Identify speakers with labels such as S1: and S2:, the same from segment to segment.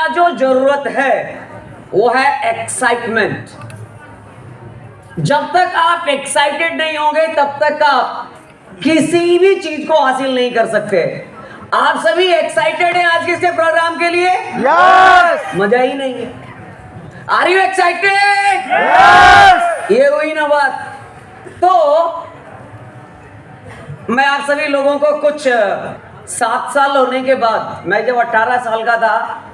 S1: पहला जो जरूरत है वो है एक्साइटमेंट। जब तक आप एक्साइटेड नहीं होंगे तब तक आप किसी भी चीज को हासिल नहीं कर सकते। आप सभी एक्साइटेड हैं आज के इसके प्रोग्राम के लिए?
S2: यस।
S1: मजा ही नहीं है। Are you excited?
S2: यस।
S1: ये हुई ना बात। तो मैं आप सभी लोगों को कुछ 7 साल होने के बाद, मैं जब 18 साल का था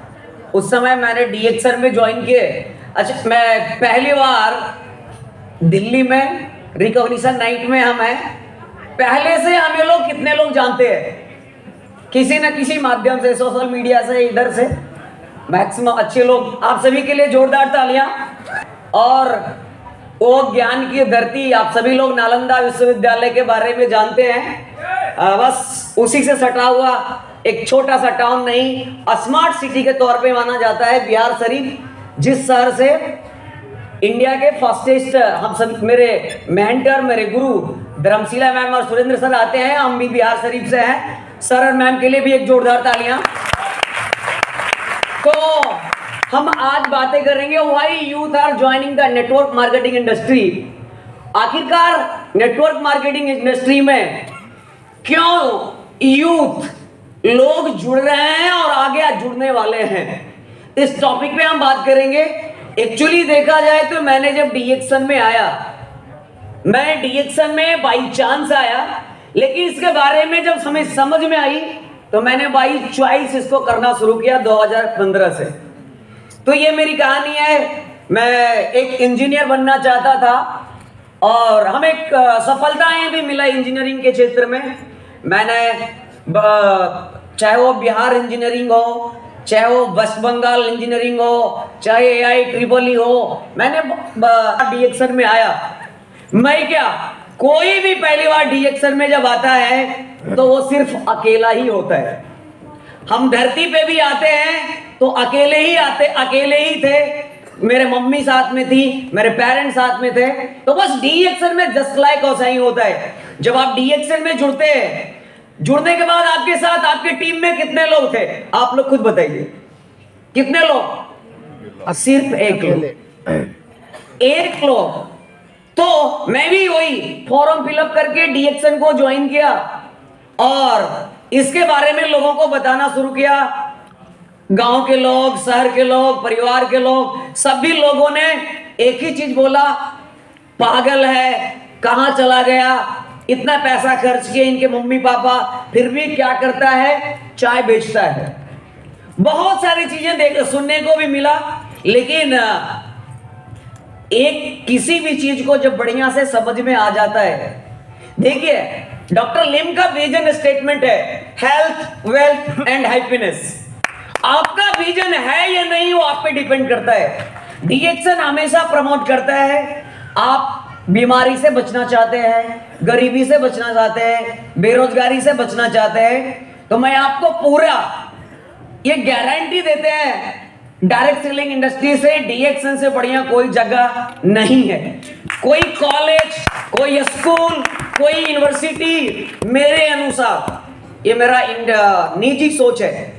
S1: उस समय मैंने डीएक्सन में ज्वाइन किए। अच्छा, मैं पहली बार दिल्ली में रिकॉग्निशन नाइट में हम हैं। पहले से हमें लोग कितने लोग जानते हैं? किसी न किसी माध्यम से, सोशल मीडिया से, इधर से मैक्सिमम अच्छे लोग। आप सभी के लिए जोरदार तालियां। और वो ज्ञान की धरती, आप सभी लोग नालंदा विश्वविद्यालय के बारे में जानते हैं। बस उसी से सटा हुआ एक छोटा सा टाउन नहीं, स्मार्ट सिटी के तौर पे माना जाता है बिहार शरीफ, जिस शहर से इंडिया के फास्टेस्ट, हम सब, मेरे मेंटर, मेरे गुरु धर्मशिला मैम और सुरेंद्र सर आते हैं। हम भी बिहार शरीफ से हैं। सर और मैम के लिए भी एक जोरदार तालियां। तो हम आज बातें करेंगे why youth are joining the network marketing industry. आखिरकार नेटवर्क मार्केटिंग इंडस्ट्री में क्यों यूथ लोग जुड़ रहे हैं और आगे जुड़ने वाले हैं, इस टॉपिक पे हम बात करेंगे। एक्चुअली देखा जाए तो मैंने जब डीएक्सन में आया, मैं डीएक्सन में बाई चांस आया, लेकिन इसके बारे में जब समझ में आई तो मैंने बाई चॉइस इसको करना शुरू किया 2015 से। तो ये मेरी कहानी है। मैं एक इंजीनियर बनना चाहता था और हमें सफलताएं भी मिला इंजीनियरिंग के क्षेत्र में। मैंने चाहे वो बिहार इंजीनियरिंग हो, चाहे वो वेस्ट बंगाल इंजीनियरिंग हो, चाहे AI ट्रिपल हो, मैंने डीएक्सन में आया। मैं क्या, कोई भी पहली बार डीएक्सन में जब आता है तो वो सिर्फ अकेला ही होता है। हम धरती पे भी आते हैं तो अकेले ही आते, अकेले ही थे। मेरे मम्मी साथ में थी, मेरे पेरेंट्स साथ में थे। तो बस डीएक्सन में जस्ट लाइक वैसा ही होता है। जब आप डीएक्सन में जुड़ते हैं, जुड़ने के बाद आपके साथ आपकी टीम में कितने लोग थे? आप लोग खुद बताइए, कितने लोग? सिर्फ एक लोग। तो मैं भी वही फॉर्म फिलअप करके डीएक्सन को ज्वाइन किया और इसके बारे में लोगों को बताना शुरू किया। गांव के लोग, शहर के लोग, परिवार के लोग, सभी लोगों ने एक ही चीज बोला, पागल है, कहां चला गया, इतना पैसा खर्च किया इनके मम्मी पापा, फिर भी क्या करता है, चाय बेचता है। बहुत सारी चीजें सुनने को भी मिला। लेकिन एक किसी भी चीज को जब बढ़िया से समझ में आ जाता है, देखिए डॉक्टर लिम का विजन स्टेटमेंट है, हेल्थ, वेल्थ एंड हैप्पीनेस। आपका विजन है या नहीं वो आप पे डिपेंड करता है। डीएक्सन हमेशा प्रमोट करता है, आप बीमारी से बचना चाहते हैं, गरीबी से बचना चाहते हैं, बेरोजगारी से बचना चाहते हैं, तो मैं आपको पूरा ये गारंटी देते हैं, डायरेक्ट सेलिंग इंडस्ट्री से डीएक्सन से बढ़िया कोई जगह नहीं है। कोई कॉलेज, कोई स्कूल, कोई यूनिवर्सिटी, मेरे अनुसार, ये मेरा निजी सोच है,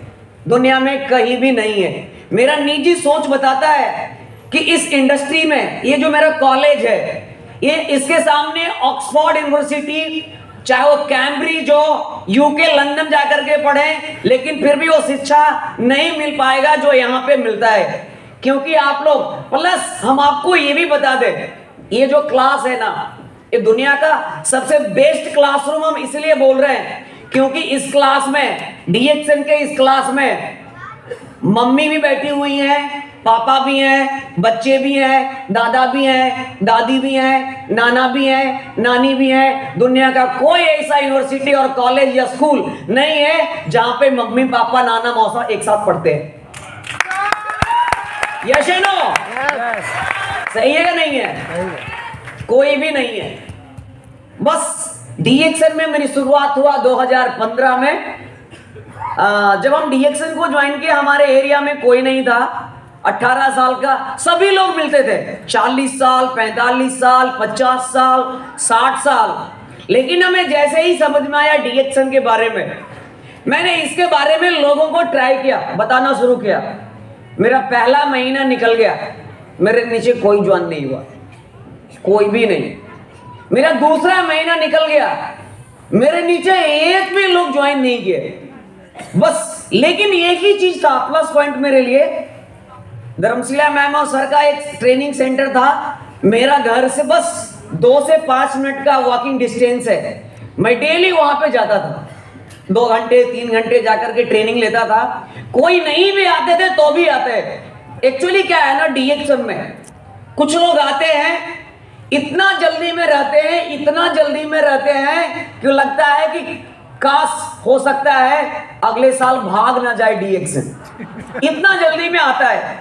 S1: दुनिया में कहीं भी नहीं है। मेरा निजी सोच बताता है कि इस इंडस्ट्री में ये जो मेरा कॉलेज है, ये इसके सामने ऑक्सफोर्ड यूनिवर्सिटी, चाहे वो कैम्ब्रिज हो, यूके लंदन जाकर के पढ़े, लेकिन फिर भी वो शिक्षा नहीं मिल पाएगा जो यहाँ पे मिलता है। क्योंकि आप लोग, प्लस हम आपको ये भी बता दें, ये जो क्लास है ना, ये दुनिया का सबसे बेस्ट क्लासरूम हम इसलिए बोल रहे हैं क्योंकि इस क्लास में, डीएक्सन के इस क्लास में मम्मी भी बैठी हुई हैं, पापा भी हैं, बच्चे भी हैं, दादा भी हैं, दादी भी हैं, नाना भी हैं, नानी भी हैं। दुनिया का कोई ऐसा यूनिवर्सिटी और कॉलेज या स्कूल नहीं है जहां पे मम्मी पापा नाना मौसा एक साथ पढ़ते हैं। यस या नो? सही है या नहीं है? कोई भी नहीं है। बस डीएक्सन में मेरी शुरुआत हुआ 2015 में। जब हम डीएक्सन को ज्वाइन किया, हमारे एरिया में कोई नहीं था। 18 साल का सभी लोग मिलते थे, 40 साल, 45 साल, 50 साल, 60 साल। लेकिन हमें जैसे ही समझ में आया डीएक्सन के बारे में, मैंने इसके बारे में लोगों को ट्राई किया, बताना शुरू किया। मेरा पहला महीना निकल गया, मेरे नीचे कोई ज्वाइन नहीं हुआ, कोई भी नहीं। मेरा दूसरा महीना निकल गया, मेरे नीचे एक भी लोग ज्वाइन नहीं किए बस। लेकिन एक ही चीज था प्लस पॉइंट मेरे लिए, धर्मशिला मैम और सर का एक ट्रेनिंग सेंटर था, मेरा घर से बस 2 से 5 मिनट का वॉकिंग डिस्टेंस है। मैं डेली वहां पे जाता था, 2 घंटे 3 घंटे जाकर के ट्रेनिंग लेता था। कोई नहीं भी आते थे तो भी आते। एक्चुअली क्या है ना, डीएक्शन में कुछ लोग आते हैं, इतना जल्दी में रहते हैं, इतना जल्दी में रहते हैं कि लगता है कि काश हो सकता है अगले साल भाग ना जाए डीएक्शन। इतना जल्दी में आता है,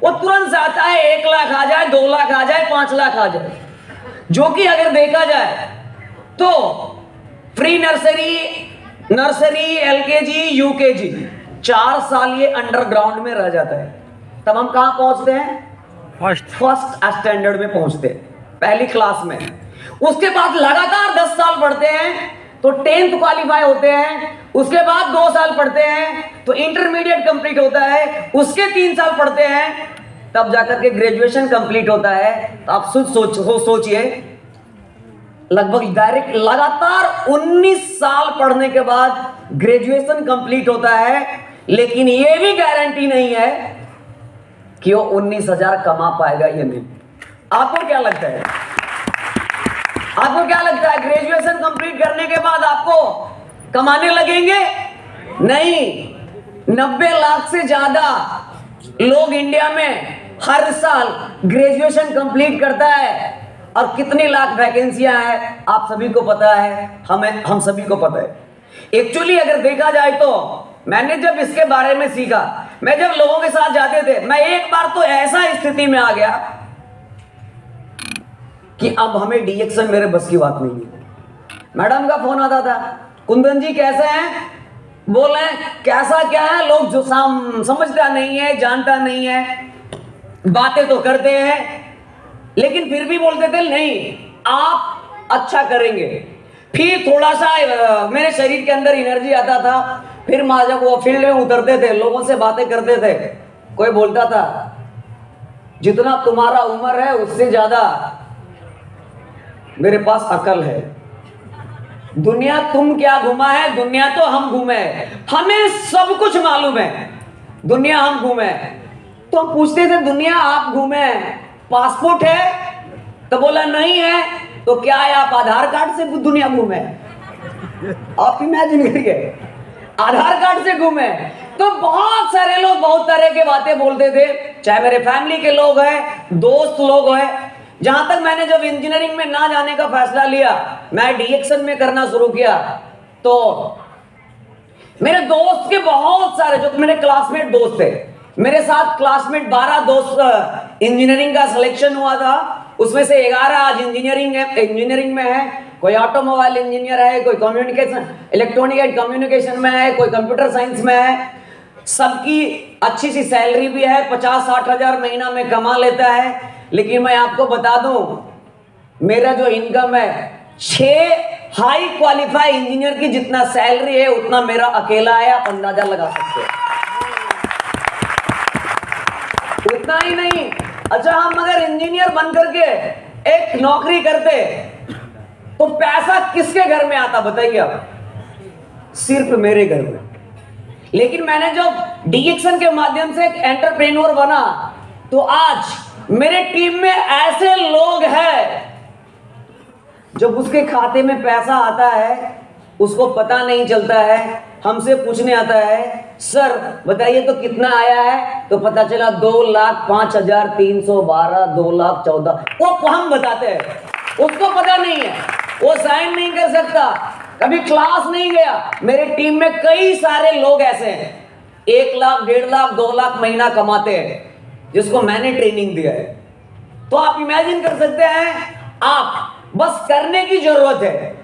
S1: वो तुरंत से आता है, 1 लाख आ जाए, 2 लाख आ जाए, 5 लाख आ जाए। जो कि अगर देखा जाए तो प्री नर्सरी एलकेजी यूकेजी 4 साल ये अंडरग्राउंड में रह जाता है, तब हम कहां पहुंचते हैं? फर्स्ट स्टैंडर्ड में पहुंचते हैं, पहली क्लास में। उसके बाद लगातार 10 साल पढ़ते हैं तो 10th क्वालिफाई होते हैं, उसके बाद 2 साल पढ़ते हैं तो इंटरमीडिएट कंप्लीट होता है, उसके 3 साल पढ़ते हैं तब जाकर के ग्रेजुएशन कंप्लीट होता है। तो आप सोचिए लगभग डायरेक्ट लगातार 19 साल पढ़ने के बाद ग्रेजुएशन कंप्लीट होता है, लेकिन यह भी गारंटी नहीं है कि वो 19,000 कमा पाएगा या नहीं। आपको क्या लगता है? आपको क्या लगता है ग्रेजुएशन कंप्लीट करने के बाद आपको कमाने लगेंगे? नहीं। 90 लाख से ज्यादा लोग इंडिया में हर साल ग्रेजुएशन कंप्लीट करता है, और कितनी लाख वैकेंसियां हैं आप सभी को पता है, हम सभी को पता है। एक्चुअली अगर देखा जाए तो मैंने जब इसके बारे में सीखा, मैं जब लोगों के साथ जाते थे, मैं एक बार तो ऐसा स्थिति में आ गया कि अब हमें डीएक्शन मेरे बस की बात नहीं है। मैडम का फोन आता था, कुंदन जी कैसे हैं? बोले कैसा क्या है, लोग जो समझता नहीं है, जानता नहीं है, बातें तो करते हैं लेकिन फिर भी बोलते थे नहीं आप अच्छा करेंगे। फिर थोड़ा सा मेरे शरीर के अंदर एनर्जी आता था, फिर जब वो फील्ड में उतरते थे, लोगों से बातें करते थे, कोई बोलता था जितना तुम्हारा उम्र है उससे ज्यादा मेरे पास अकल है। दुनिया तुम क्या घुमा है, दुनिया तो हम घूमे, हमें सब कुछ मालूम है, दुनिया हम घूमे। तो हम पूछते थे दुनिया आप घूमे, पासपोर्ट है? तो बोला नहीं है। तो क्या है, आप आधार कार्ड से दुनिया घूमे? आप इमेजिन करिए, आधार कार्ड से घूमे। तो बहुत सारे लोग बहुत तरह के बातें बोलते थे, चाहे मेरे फैमिली के लोग हैं, दोस्त लोग हैं। जहां तक मैंने जब इंजीनियरिंग में ना जाने का फैसला लिया, मैं डीएक्शन में करना शुरू किया, तो मेरे दोस्त के बहुत सारे जो मेरे क्लासमेट दोस्त थे, मेरे साथ क्लासमेट 12 दोस्त इंजीनियरिंग का सिलेक्शन हुआ था, उसमें से 11 आज इंजीनियरिंग में है। कोई ऑटोमोबाइल इंजीनियर है, कोई कम्युनिकेशन इलेक्ट्रॉनिक एंड कम्युनिकेशन में है, कोई कंप्यूटर साइंस में है। सबकी अच्छी सी सैलरी भी है, 50-60 हजार महीना में कमा लेता है। लेकिन मैं आपको बता दूं, मेरा जो इनकम है 6 हाई क्वालिफाई इंजीनियर की जितना सैलरी है उतना मेरा अकेला है। आप अंदाजा लगा सकते हो। उतना ही नहीं, अच्छा हम अगर इंजीनियर बनकर के एक नौकरी करते तो पैसा किसके घर में आता बताइए आप? सिर्फ मेरे घर में। लेकिन मैंने जब डीएक्शन के माध्यम से एक एंटरप्रेन्योर बना, तो आज मेरे टीम में ऐसे लोग हैं जब उसके खाते में पैसा आता है उसको पता नहीं चलता है, हमसे पूछने आता है सर बताइए तो कितना आया है, तो पता चला 2,05,312, 2,14,000। वो हम बताते हैं, उसको पता नहीं है, वो साइन नहीं कर सकता, कभी क्लास नहीं गया। मेरे टीम में कई सारे लोग ऐसे हैं 1 लाख, 1.5 लाख, 2 लाख महीना कमाते हैं, जिसको मैंने ट्रेनिंग दिया है। तो आप इमेजिन कर सकते हैं, आप बस करने की जरूरत है,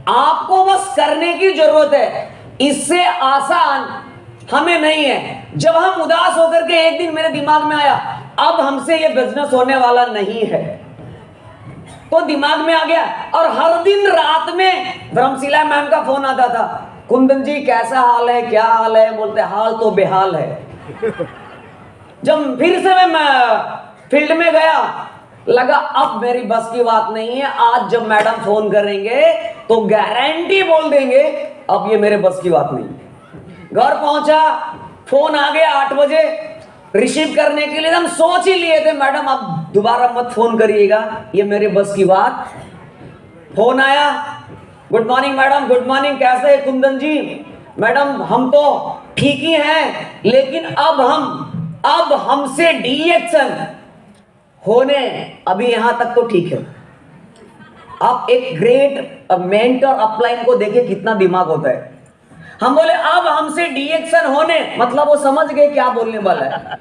S1: आपको बस करने की जरूरत है, इससे आसान हमें नहीं है। जब हम उदास होकर के एक दिन मेरे दिमाग में आया अब हमसे ये बिजनेस होने वाला नहीं है, तो दिमाग में आ गया। और हर दिन रात में धर्मशिला मैम का फोन आता था, कुंदन जी कैसा हाल है, क्या हाल है? बोलते हाल तो बेहाल है। जब फिर से मैं फील्ड में गया, लगा अब मेरी बस की बात नहीं है। आज जब मैडम फोन करेंगे तो गारंटी बोल देंगे अब ये मेरे बस की बात नहीं है। घर पहुंचा, फोन आ गया 8 बजे रिसीव करने के लिए। हम सोच ही लिए थे मैडम अब दोबारा मत फोन करिएगा, ये मेरे बस की बात। फोन आया, good morning madam, good morning, कैसे है कुंदन जी? मैडम हम तो ठीक ही हैं, लेकिन अब हमसे डीएक्शन होने, अभी यहां तक तो ठीक है। आप एक ग्रेट मेंटर अपलाइन को देखिए कितना दिमाग होता है। हम बोले अब हमसे डीएक्शन होने, मतलब वो समझ गए क्या बोलने वाला है।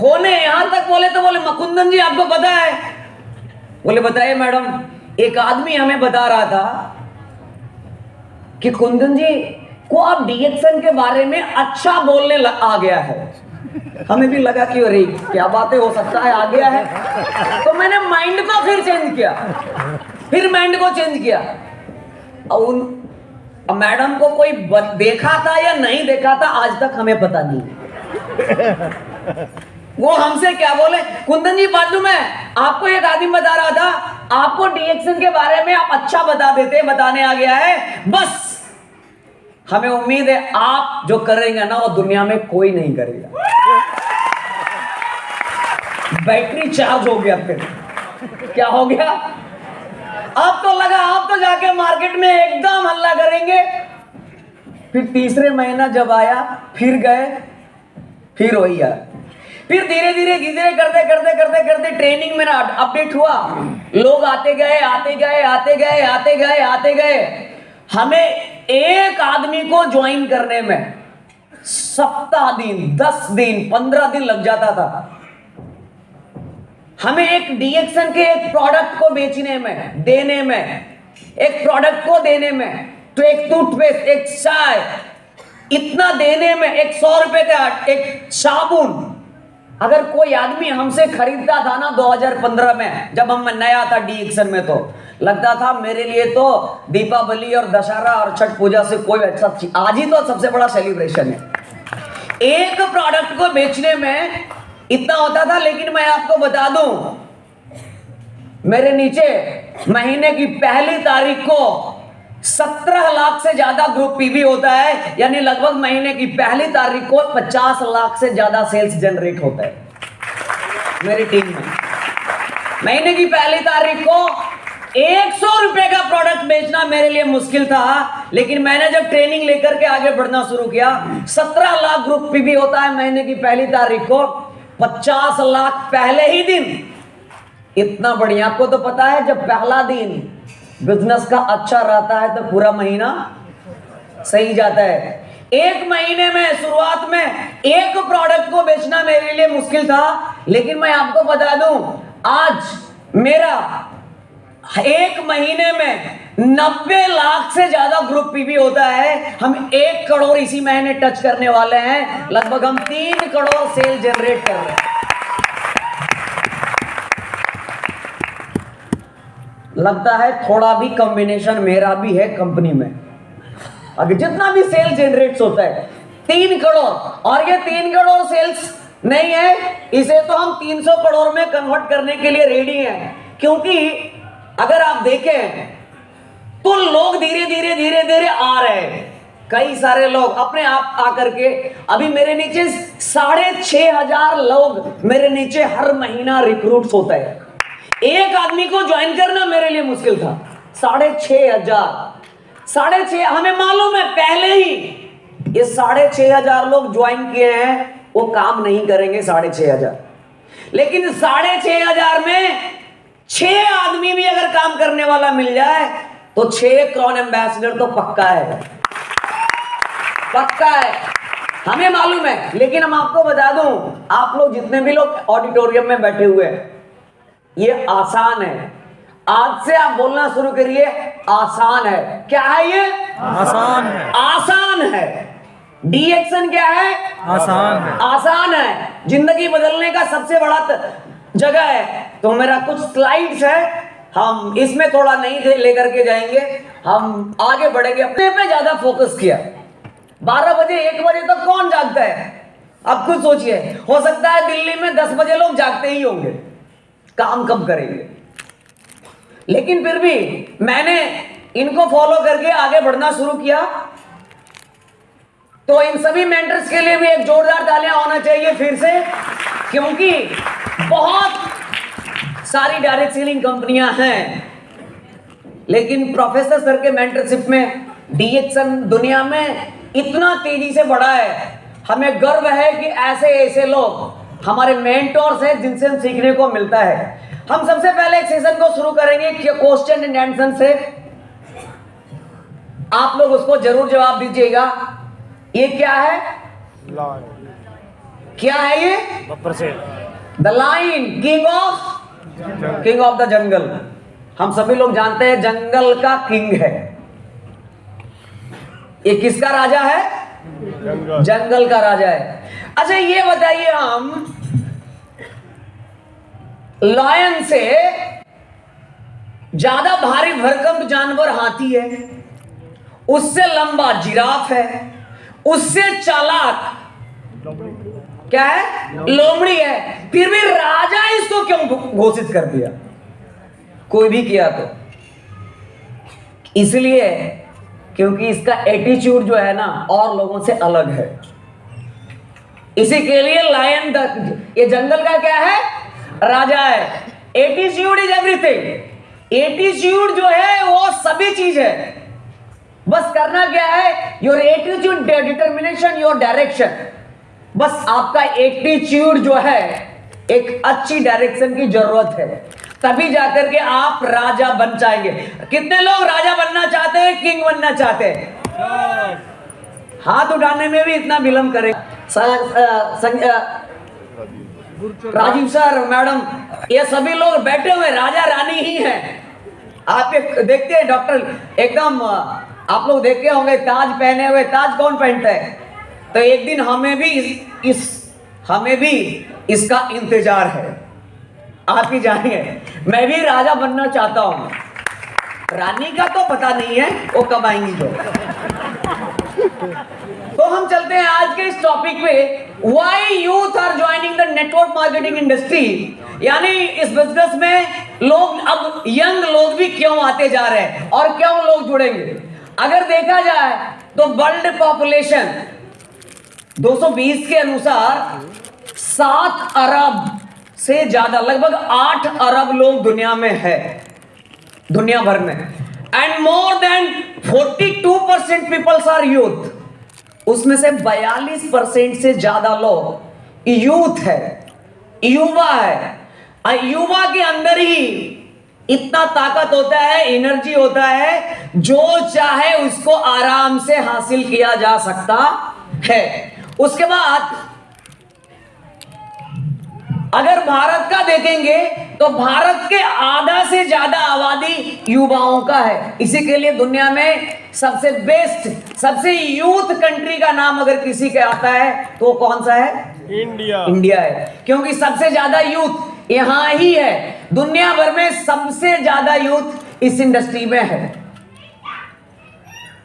S1: होने यहां तक बोले तो बोले कुंदन जी आपको पता है? बोले बताइए मैडम। एक आदमी हमें बता रहा था कि कुंदन जी को आप डीएक्शन के बारे में अच्छा बोलने आ गया है। हमें भी लगा कि अरे क्या बातें, हो सकता है आ गया है। तो मैंने माइंड को फिर चेंज किया, फिर माइंड को चेंज किया। और मैडम को कोई देखा था या नहीं देखा था आज तक हमें पता नहीं। वो हमसे क्या बोले, कुंदन जी बाजू में आपको एक आदमी बता रहा था आपको डीएक्शन के बारे में आप अच्छा बता देते, बताने आ गया है। बस हमें उम्मीद है आप जो करेंगे ना वो दुनिया में कोई नहीं करेगा। बैटरी चार्ज हो गया। फिर क्या हो गया? अब तो लगा आप तो जाके मार्केट में एकदम हल्ला करेंगे। फिर तीसरे महीना जब आया, फिर गए, फिर वही आया। फिर धीरे धीरे करते ट्रेनिंग में ना अपडेट हुआ। लोग आते गए। हमें एक आदमी को ज्वाइन करने में सप्ताह दिन, 10 दिन, 15 दिन लग जाता था। हमें एक डीएक्शन के एक प्रोडक्ट को बेचने में, देने में, एक प्रोडक्ट को देने में, तो एक टूथपेस्ट, एक चाय, इतना देने में, एक 100 रुपए का एक साबुन, अगर कोई आदमी हमसे खरीदता था ना 2015 में, जब हम नया था डीएक्शन में, तो लगता था मेरे लिए तो दीपावली और दशहरा और छठ पूजा से कोई अच्छा चीज, आज ही तो सबसे बड़ा सेलिब्रेशन है। एक प्रोडक्ट को बेचने में इतना होता था। लेकिन मैं आपको बता दूं, मेरे नीचे महीने की पहली तारीख को 17 लाख से ज्यादा ग्रुप पीवी होता है, यानी लगभग महीने की पहली तारीख को 50 लाख से ज्यादा सेल्स जनरेट होता है मेरी टीम में। महीने की पहली तारीख को 100 रुपए का प्रोडक्ट बेचना मेरे लिए मुश्किल था, लेकिन मैंने जब ट्रेनिंग लेकर के आगे बढ़ना शुरू किया, 17 लाख ग्रुप पीवी होता है महीने की पहली तारीख को, 50 लाख पहले ही दिन। इतना बढ़िया। आपको तो पता है जब पहला दिन बिजनेस का अच्छा रहता है तो पूरा महीना सही जाता है। एक महीने में शुरुआत में एक प्रोडक्ट को बेचना मेरे लिए मुश्किल था, लेकिन मैं आपको बता दूं आज मेरा एक महीने में 90 लाख से ज्यादा ग्रुप पीवी होता है। हम 1 करोड़ इसी महीने टच करने वाले हैं। लगभग हम 3 करोड़ सेल जनरेट कर रहे हैं। लगता है थोड़ा भी कॉम्बिनेशन मेरा भी है कंपनी में। अगर जितना भी सेल जनरेट होता है 3 करोड़, और ये 3 करोड़ सेल्स नहीं है, इसे तो हम 300 करोड़ में कन्वर्ट करने के लिए रेडी हैं। क्योंकि अगर आप देखें तो लोग धीरे धीरे आ रहे हैं। कई सारे लोग अपने आप आकर के, अभी मेरे नीचे 6,500 लोग मेरे नीचे हर महीना रिक्रूट्स होता है। एक आदमी को ज्वाइन करना मेरे लिए मुश्किल था। 6,500 हमें मालूम है पहले ही ये 6,500 लोग ज्वाइन किए हैं, वो काम नहीं करेंगे 6,500। लेकिन 6,500 में 6 आदमी भी अगर काम करने वाला मिल जाए तो 6 क्रॉन एम्बेसडर तो पक्का है, पक्का है, हमें मालूम है। लेकिन हम आपको बता दूं, आप लोग जितने भी लोग ऑडिटोरियम में बैठे हुए हैं, ये आसान है। आज से आप बोलना शुरू करिए, आसान है। क्या है ये?
S2: आसान है।
S1: आसान है। डीएक्शन क्या है?
S2: आसान है।
S1: आसान है। जिंदगी बदलने का सबसे बड़ा जगह है। तो मेरा कुछ स्लाइड्स है, हम इसमें थोड़ा नहीं लेकर के जाएंगे, हम आगे बढ़ेंगे। अपने पे ज्यादा फोकस किया। 12 बजे 1 बजे तक कौन जागता है? अब खुद सोचिए, हो सकता है दिल्ली में 10 बजे लोग जागते ही होंगे, काम कब करेंगे। लेकिन फिर भी मैंने इनको फॉलो करके आगे बढ़ना शुरू किया। तो इन सभी मेंटर्स के लिए भी एक जोरदार तालियां होना चाहिए फिर से, क्योंकि बहुत सारी डायरेक्ट सेलिंग कंपनियां हैं, लेकिन प्रोफेसर सर के मेंटरशिप में डीएक्सन दुनिया में इतना तेजी से बढ़ा है। हमें गर्व है कि ऐसे ऐसे लोग हमारे मेंटर्स हैं जिनसे हम सीखने को मिलता है। हम सबसे पहले एक सेशन को शुरू करेंगे क्वेश्चन एंड आंसर से। आप लोग उसको जरूर जवाब दीजिएगा। ये क्या है? क्या है ये? The lion, king of the jungle. हम सभी लोग जानते हैं जंगल का किंग है। ये किसका राजा है? जंगल का राजा है। अच्छा ये बताइए, हम लायन से ज्यादा भारी भरकम जानवर हाथी है, उससे लंबा जिराफ है, उससे चालाक क्या है? लोमड़ी है। फिर भी राजा इसको क्यों घोषित कर दिया? कोई भी किया तो इसलिए क्योंकि इसका एटीट्यूड जो है ना और लोगों से अलग है। इसी के लिए लायन ये जंगल का क्या है? राजा है। Attitude is everything. एटीट्यूड जो है वो सभी चीज है। बस करना क्या है? Your attitude determination your direction. बस आपका एटीट्यूड जो है, एक अच्छी डायरेक्शन की जरूरत है, तभी जाकर के आप राजा बन जाएंगे। कितने लोग राजा बनना चाहते हैं, किंग बनना चाहते हैं? हाथ उठाने में भी इतना विलंब करें। राजीव सर, मैडम, ये सभी लोग बैठे हुए राजा रानी ही हैं। आप देखते हैं डॉक्टर एकदम, आप लोग देखे होंगे ताज पहने हुए। ताज कौन पहनता है? तो एक दिन हमें भी इसका इंतजार है। आप ही जानिए, मैं भी राजा बनना चाहता हूं। रानी का तो पता नहीं है वो कब आएंगी जो। तो हम चलते हैं आज के इस टॉपिक पे, why youth are joining the network marketing industry. यानी इस बिजनेस में लोग, अब यंग लोग भी क्यों आते जा रहे हैं और क्यों लोग जुड़ेंगे। अगर देखा जाए तो वर्ल्ड पॉपुलेशन 220 के अनुसार 7 अरब से ज्यादा, लगभग 8 अरब लोग दुनिया में है, दुनिया भर में। And more than 42% peoples are youth. उसमें से 42% से ज्यादा लोग यूथ है, युवा है। युवा के अंदर ही इतना ताकत होता है, एनर्जी होता है, जो चाहे उसको आराम से हासिल किया जा सकता है। उसके बाद अगर भारत का देखेंगे तो भारत के आधा से ज्यादा आबादी युवाओं का है। इसी के लिए दुनिया में सबसे बेस्ट, सबसे यूथ कंट्री का नाम अगर किसी के आता है तो कौन सा है? इंडिया है, क्योंकि सबसे ज्यादा यूथ यहां ही है। दुनिया भर में सबसे ज्यादा यूथ इस इंडस्ट्री में है।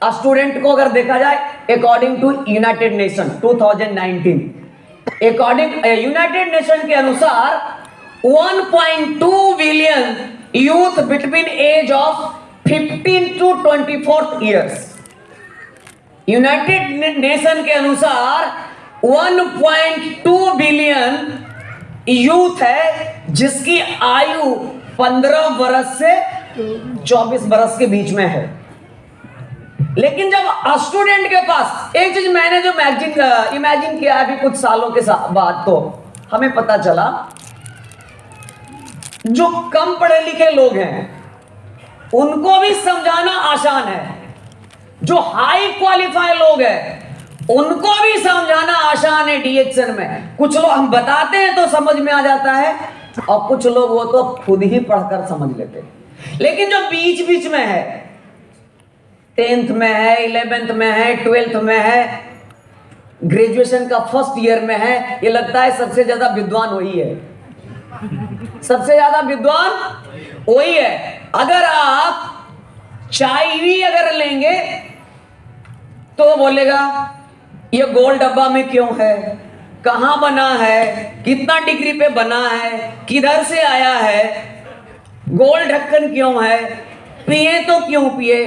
S1: स्टूडेंट को अगर देखा जाए according to United Nation 2019, according United Nation के अनुसार 1.2 billion youth between age of 15 to 24 years. United Nation के अनुसार 1.2 बिलियन यूथ है जिसकी आयु 15 बरस से 24 बरस के बीच में है। लेकिन जब स्टूडेंट के पास, एक चीज मैंने जो इमेजिन किया अभी कुछ सालों के बाद, तो हमें पता चला जो कम पढ़े लिखे लोग हैं उनको भी समझाना आसान है, जो हाई क्वालिफाई लोग हैं उनको भी समझाना आसान है। डीएक्सन में कुछ लोग हम बताते हैं तो समझ में आ जाता है, और कुछ लोग वो तो खुद ही पढ़कर समझ लेते हैं। लेकिन जो बीच बीच में है, 10th में है, 11th में है, 12th में है, ग्रेजुएशन का फर्स्ट ईयर में है, ये लगता है सबसे ज्यादा विद्वान वही है, सबसे ज्यादा विद्वान वही है। अगर आप चाय भी अगर लेंगे तो बोलेगा ये गोल डब्बा में क्यों है, कहां बना है, कितना डिग्री पे बना है, किधर से आया है, गोल ढक्कन क्यों है, पिए तो क्यों पिए,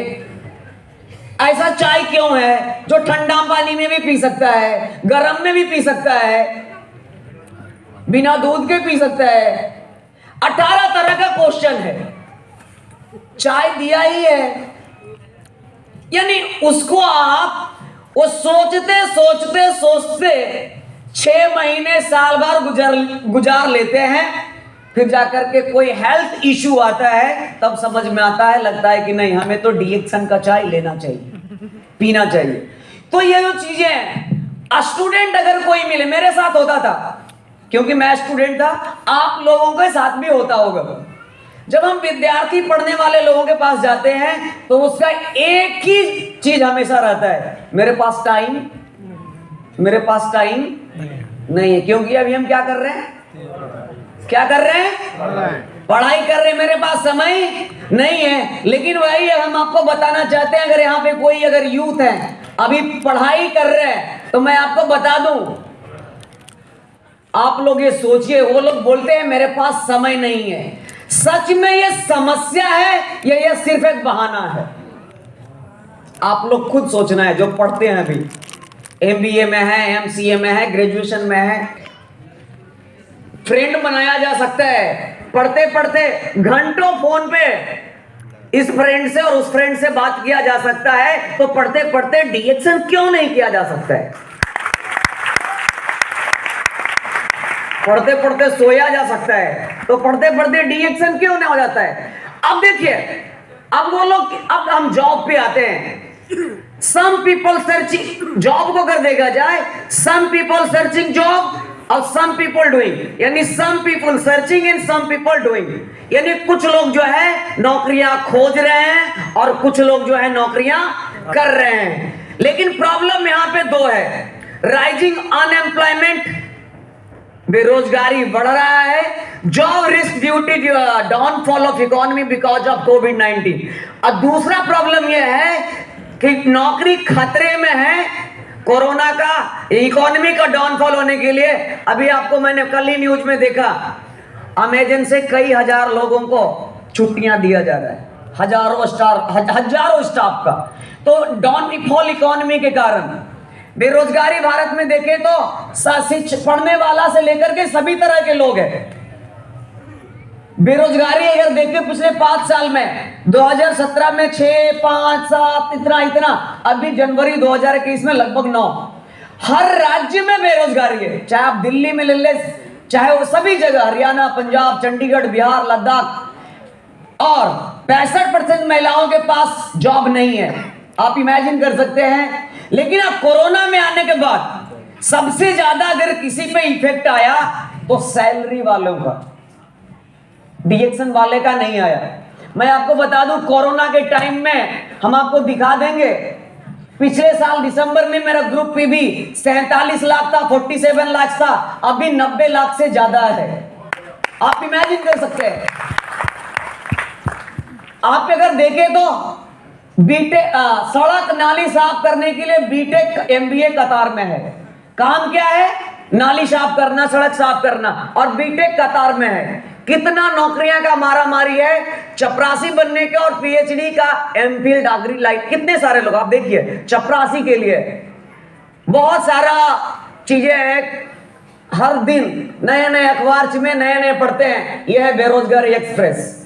S1: ऐसा चाय क्यों है जो ठंडा पानी में भी पी सकता है, गर्म में भी पी सकता है, बिना दूध के पी सकता है। 18 तरह का क्वेश्चन है, चाय दिया ही है। यानी उसको आप वो सोचते सोचते सोचते 6 महीने साल भर गुजार लेते हैं, फिर जाकर के कोई हेल्थ इश्यू आता है तब समझ में आता है, लगता है कि नहीं हमें तो डीएक्सन का चाय लेना चाहिए, पीना चाहिए। तो ये जो चीजें हैं, स्टूडेंट अगर कोई मिले, मेरे साथ होता था क्योंकि मैं स्टूडेंट था, आप लोगों के साथ भी होता होगा। जब हम विद्यार्थी पढ़ने वाले लोगों के पास जाते हैं तो उसका एक ही चीज हमेशा रहता है, मेरे पास टाइम नहीं है। क्योंकि अभी हम क्या कर रहे हैं, पढ़ाई कर रहे हैं, मेरे पास समय नहीं है। लेकिन वही हम आपको बताना चाहते हैं, अगर यहाँ पे कोई अगर यूथ है अभी पढ़ाई कर रहे हैं तो मैं आपको बता दूं, आप लोग ये सोचिए, वो लोग बोलते हैं मेरे पास समय नहीं है, सच में ये समस्या है या ये सिर्फ एक बहाना है? आप लोग खुद सोचना है जो पढ़ते हैं, अभी एमबीए में है, एमसीए में है, ग्रेजुएशन में है। फ्रेंड बनाया जा सकता है, पढ़ते पढ़ते घंटों फोन पे इस फ्रेंड से और उस फ्रेंड से बात किया जा सकता है, तो पढ़ते पढ़ते डीएक्सन क्यों नहीं किया जा सकता है? पढ़ते पढ़ते सोया जा सकता है, तो पढ़ते पढ़ते डीएक्सन क्यों नहीं हो जाता है? अब देखिए, अब वो लोग, अब हम जॉब पे आते हैं। सम पीपल सर्चिंग, जॉब को अगर देखा जाए, सम पीपल सर्चिंग जॉब और सम पीपल डूइंग, यानी some people searching and some people doing. यानी कुछ लोग जो है नौकरियां खोज रहे हैं और कुछ लोग जो है नौकरियां कर रहे हैं। लेकिन प्रॉब्लम यहां पे दो है, राइजिंग अनएम्प्लॉयमेंट, बेरोजगारी बढ़ रहा है, job risk due to downfall of economy because of कोविड-19। और दूसरा प्रॉब्लम यह है कि नौकरी खतरे में है कोरोना का, इकोनॉमी का डाउनफॉल होने के लिए। अभी आपको मैंने कल ही न्यूज में देखा, अमेजन से कई हजार लोगों को छुट्टियां दिया जा रहा है, हजारों स्टाफ का। तो डाउनफॉल इकोनॉमी के कारण बेरोजगारी भारत में देखें तो पढ़ने वाला से लेकर के सभी तरह के लोग हैं। बेरोजगारी अगर देखें पिछले 5 साल में, 2017 में 6, 5, 7 इतना, अभी जनवरी 2021 में लगभग 9। हर राज्य में बेरोजगारी है, चाहे आप दिल्ली में ले ले, चाहे वो सभी जगह, हरियाणा, पंजाब, चंडीगढ़, बिहार, लद्दाख। और 65% महिलाओं के पास जॉब नहीं है, आप इमेजिन कर सकते हैं। लेकिन अब कोरोना में आने के बाद सबसे ज्यादा अगर किसी पे इफेक्ट आया तो सैलरी वालों का, डीएक्सन वाले का नहीं आया। मैं आपको बता दूं, कोरोना के टाइम में हम आपको दिखा देंगे, पिछले साल दिसंबर में मेरा ग्रुप पीबी 47 लाख था, 47 लाख था, अभी 90 लाख से ज्यादा है। आप इमेजिन कर सकते हैं। आप अगर देखें तो बीटेक, सड़क नाली साफ करने के लिए बीटेक एमबीए कतार में है। काम क्या है? नाली साफ करना, सड़क साफ करना, और बीटेक कतार में है। कितना नौकरियां का मारा मारी है, चपरासी बनने के और पीएचडी का, एमफिल, डागरी लाइट, कितने सारे लोग। आप देखिए, चपरासी के लिए बहुत सारा चीजें हैं। हर दिन नए नए अखबार में नए पढ़ते हैं। यह है बेरोजगारी एक्सप्रेस।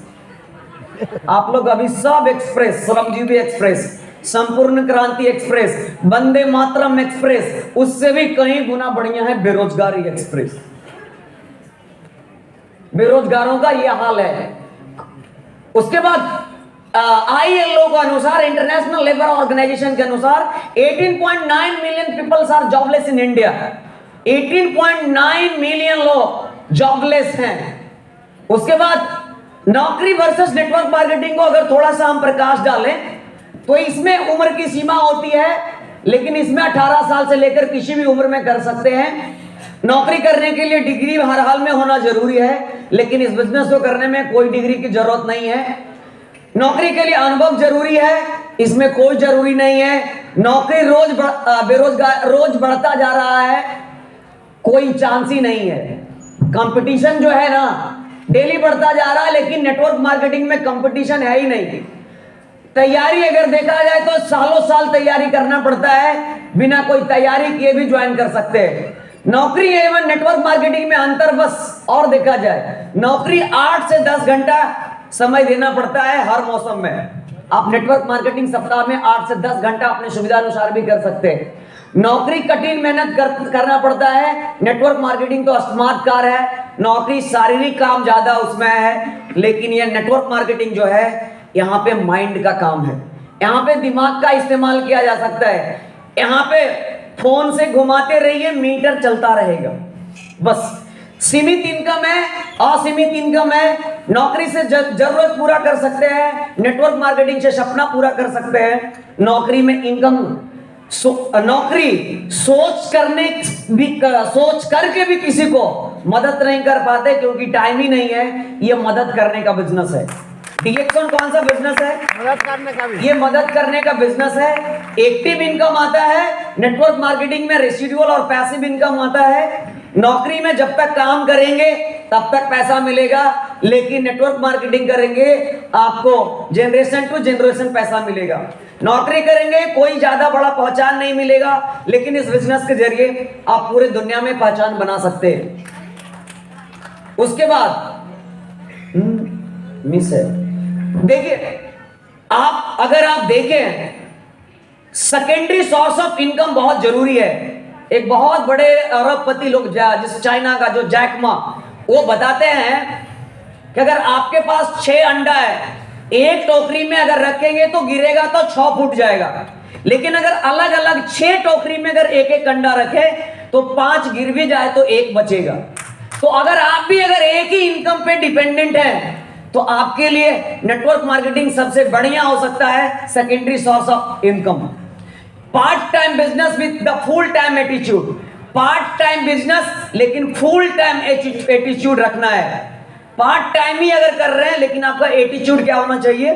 S1: आप लोग अभी सब एक्सप्रेस, श्रमजीवी एक्सप्रेस, संपूर्ण क्रांति एक्सप्रेस, वंदे मातरम एक्सप्रेस, उससे भी कहीं गुना बढ़िया है बेरोजगारी एक्सप्रेस। बेरोजगारों का यह हाल है। उसके बाद आईएलओ के अनुसार, इंटरनेशनल लेबर ऑर्गेनाइजेशन के अनुसार 18.9 million peoples are jobless in India. 18.9 million लोग जॉबलेस हैं। उसके बाद नौकरी वर्सेस नेटवर्क मार्केटिंग को अगर थोड़ा सा हम प्रकाश डालें तो इसमें उम्र की सीमा होती है, लेकिन इसमें 18 साल से लेकर किसी भी उम्र में कर सकते हैं। नौकरी करने के लिए डिग्री हर हाल में होना जरूरी है, लेकिन इस बिजनेस को करने में कोई डिग्री की जरूरत नहीं है। नौकरी के लिए अनुभव जरूरी है, इसमें कोई जरूरी नहीं है। नौकरी रोज बढ़ता जा रहा है। कोई चांस ही नहीं है। कंपटीशन जो है ना डेली बढ़ता जा रहा है, लेकिन नेटवर्क मार्केटिंग में कंपटीशन है ही नहीं। तैयारी अगर देखा जाए तो सालों साल तैयारी करना पड़ता है, बिना कोई तैयारी किए भी ज्वाइन कर सकते हैं। नौकरी एवं नेटवर्क मार्केटिंग में अंतर बस और देखा जाए, नौकरी 8 से 10 घंटा समय देना पड़ता है हर मौसम में। आप नेटवर्क मार्केटिंग सप्ताह में 8 से 10 घंटा अपने सुविधा अनुसार भी कर सकते हैं। नौकरी कठिन मेहनत करना पड़ता है, नेटवर्क मार्केटिंग तो स्मार्ट कार्य है। नौकरी शारीरिक काम ज्यादा उसमें है, लेकिन यह नेटवर्क मार्केटिंग जो है यहाँ पे माइंड का काम है। यहाँ पे दिमाग का इस्तेमाल किया जा सकता है। यहाँ पे फोन से घुमाते रहिए, मीटर चलता रहेगा। बस सीमित इनकम है, असीमित इनकम है। नौकरी से जरूरत पूरा कर सकते हैं, नेटवर्क मार्केटिंग से सपना पूरा कर सकते हैं। नौकरी में इनकम नौकरी सोच करके भी किसी को मदद नहीं कर पाते, क्योंकि टाइम ही नहीं है। ये मदद करने का बिजनेस है। डीएक्सन कौन सा बिजनेस है?
S2: मदद करने का भी।
S1: ये मदद करने का बिजनेस है। एक्टिव इनकम आता है, नेटवर्क मार्केटिंग में रेसिडुअल और पैसिव इनकम आता है। नौकरी में जब तक काम करेंगे तब तक पैसा मिलेगा, लेकिन नेटवर्क मार्केटिंग करेंगे आपको जनरेशन टू जनरेशन पैसा मिलेगा। नौकरी करेंगे कोई ज्यादा बड़ा पहचान नहीं मिलेगा, लेकिन इस बिजनेस के जरिए आप पूरे दुनिया में पहचान बना सकते हैं। उसके बाद मिस है, देखिए अगर आप देखें सेकेंडरी सोर्स ऑफ इनकम बहुत जरूरी है। एक बहुत बड़े अरबपति लोग जिस चाइना का जो जैक मा, वो बताते हैं कि अगर आपके पास 6 अंडा है, एक टोकरी में अगर रखेंगे तो गिरेगा तो 6 फूट जाएगा, लेकिन अगर अलग अलग 6 टोकरी में अगर एक एक अंडा रखे तो 5 गिर भी जाए तो 1 बचेगा। तो अगर आप भी अगर एक ही इनकम पे डिपेंडेंट हैं तो आपके लिए नेटवर्क मार्केटिंग सबसे बढ़िया हो सकता है secondary source of income. Part time business with the full time attitude. Part time business लेकिन फुल टाइम एटीट्यूड रखना है। पार्ट टाइम ही अगर कर रहे हैं, लेकिन आपका एटीट्यूड क्या होना चाहिए?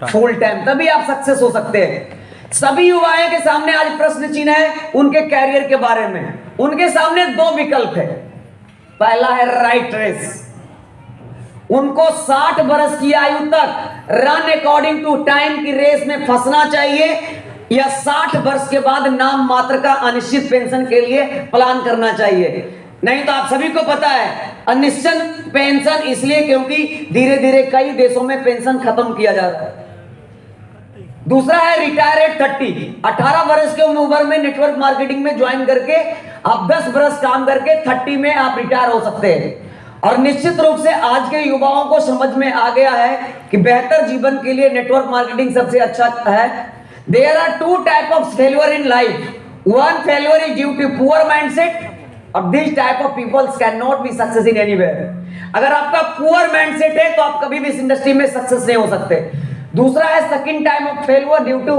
S1: फुल टाइम, तभी आप सक्सेस हो सकते हैं। सभी युवाओं के सामने आज प्रश्न चिन्ह है उनके कैरियर के बारे में। उनके सामने 2 विकल्प है। पहला है राइट रेस, उनको 60 बरस की आयु तक रन अकॉर्डिंग टू टाइम की रेस में फंसना चाहिए, या 60 वर्ष के बाद नाम मात्र का अनिश्चित पेंशन के लिए प्लान करना चाहिए। नहीं तो आप सभी को पता है अनिश्चित पेंशन इसलिए क्योंकि धीरे धीरे कई देशों में पेंशन खत्म किया जा रहा है। दूसरा है रिटायर एट 30। 18 वर्ष के उम्र में नेटवर्क मार्केटिंग में ज्वाइन करके आप 10 वर्ष काम करके 30 में आप रिटायर हो सकते हैं। और निश्चित रूप से आज के युवाओं को समझ में आ गया है कि बेहतर जीवन के लिए नेटवर्क मार्केटिंग सबसे अच्छा है। There are 2 types of failure in life. One failure is due to poor mindset, और this type of people cannot be success in anywhere. अगर आपका poor mindset है तो आप कभी भी इस इंडस्ट्री में सक्सेस नहीं हो सकते। दूसरा है second type of failure due to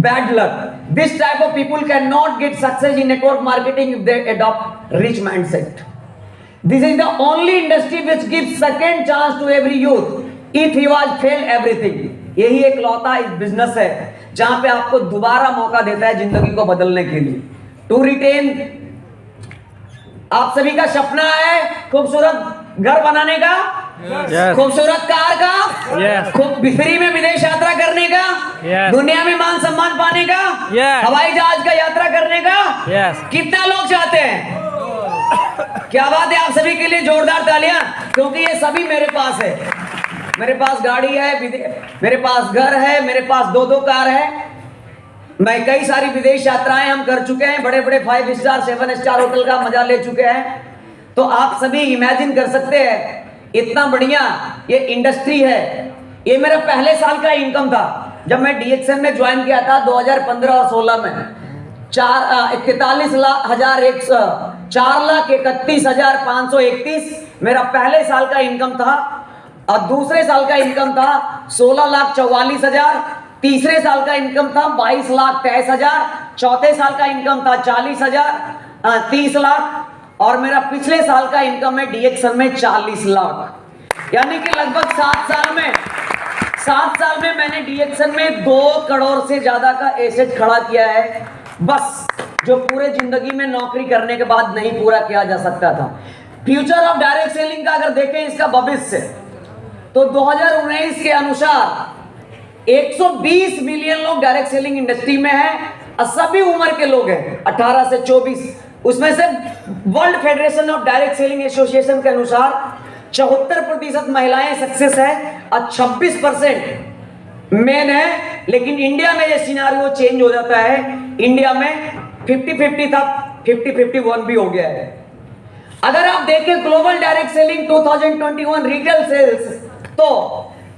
S1: bad luck. This type of people cannot get success in network marketing if they adopt rich mindset. This is the only industry which gives second chance to every youth if he was failed everything. यही एक लौता एक business है जहां पे आपको दोबारा मौका देता है जिंदगी को बदलने के लिए। टू रिटेन, आप सभी का सपना है खूबसूरत घर बनाने का, खूबसूरत कार का, खूब फ्री में विदेश यात्रा करने का, दुनिया में मान सम्मान पाने का, हवाई जहाज का यात्रा करने का। कितना लोग चाहते हैं? क्या बात है, आप सभी के लिए जोरदार तालियां, क्योंकि ये सभी मेरे पास है। मेरे पास गाड़ी है, मेरे पास घर है, मेरे पास 2-2 कार है। मैं कई सारी विदेश यात्राएं हम कर चुके हैं, बड़े बड़े 5 स्टार 7 स्टार होटल का मजा ले चुके हैं। तो आप सभी इमेजिन कर सकते हैं इतना बढ़िया ये इंडस्ट्री है। ये मेरा पहले साल का इनकम था जब मैं डीएक्सन में ज्वाइन किया था 2015 और 16 में। 4,31,531 मेरा पहले साल का इनकम था, और दूसरे साल का इनकम था 16,44,000, तीसरे साल का इनकम था 22,23,000, चौथे साल का इनकम था 40,000, 30 लाख, और मेरा पिछले साल का इनकम है डीएक्सन में 40 लाख। यानी कि लगभग 7 साल में मैंने डीएक्सन में 2 करोड़ से ज्यादा का एसेट खड़ा किया है। बस जो पूरे जिंदगी में नौकरी करने के बाद नहीं पूरा किया जा सकता था। फ्यूचर ऑफ डायरेक्ट सेलिंग का अगर देखें इसका भविष्य, तो 2019 के अनुसार 120 मिलियन लोग डायरेक्ट सेलिंग इंडस्ट्री में हैं और सभी उम्र के लोग हैं 18 से 24। उसमें से world federation of direct selling association के अनुसार 74% महिलाएं सक्सेस है और 26% मेन है। लेकिन इंडिया में ये सिनारियो चेंज हो जाता है, इंडिया में 50-50 था, 50-51 भी हो गया है। अगर आप देखें global direct selling 2021 retail sales, तो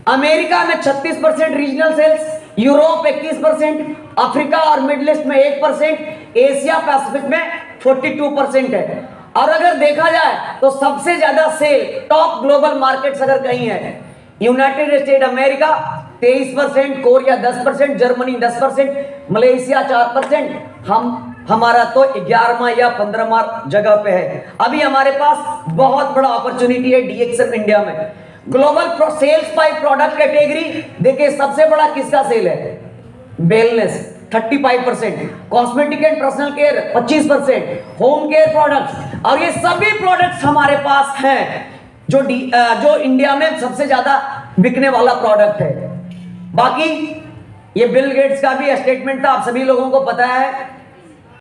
S1: अमेरिका में 36% रीजनल सेल्स, यूरोप 21%, अफ्रीका और मिडिल ईस्ट में 1%, एशिया पैसिफिक में 42% है। और अगर देखा जाए तो सबसे ज्यादा सेल टॉप ग्लोबल मार्केट्स अगर कहीं है, United state America 23%, Korea 10%, Germany 10%, Malaysia 4%, हमारा तो 11वां या 15वां जगह पे है। अभी हमारे पास बहुत बड़ा अपॉर्चुनिटी है डीएक्सएम इंडिया में। Global sales by product category देखिए, सबसे बड़ा किसका सेल है? Wellness 35%, cosmetic and personal care 25%, home care products, और ये सभी प्रोडक्ट्स हमारे पास हैं जो इंडिया में सबसे ज्यादा बिकने वाला प्रोडक्ट है। बाकी ये बिल गेट्स का भी स्टेटमेंट था, आप सभी लोगों को पता है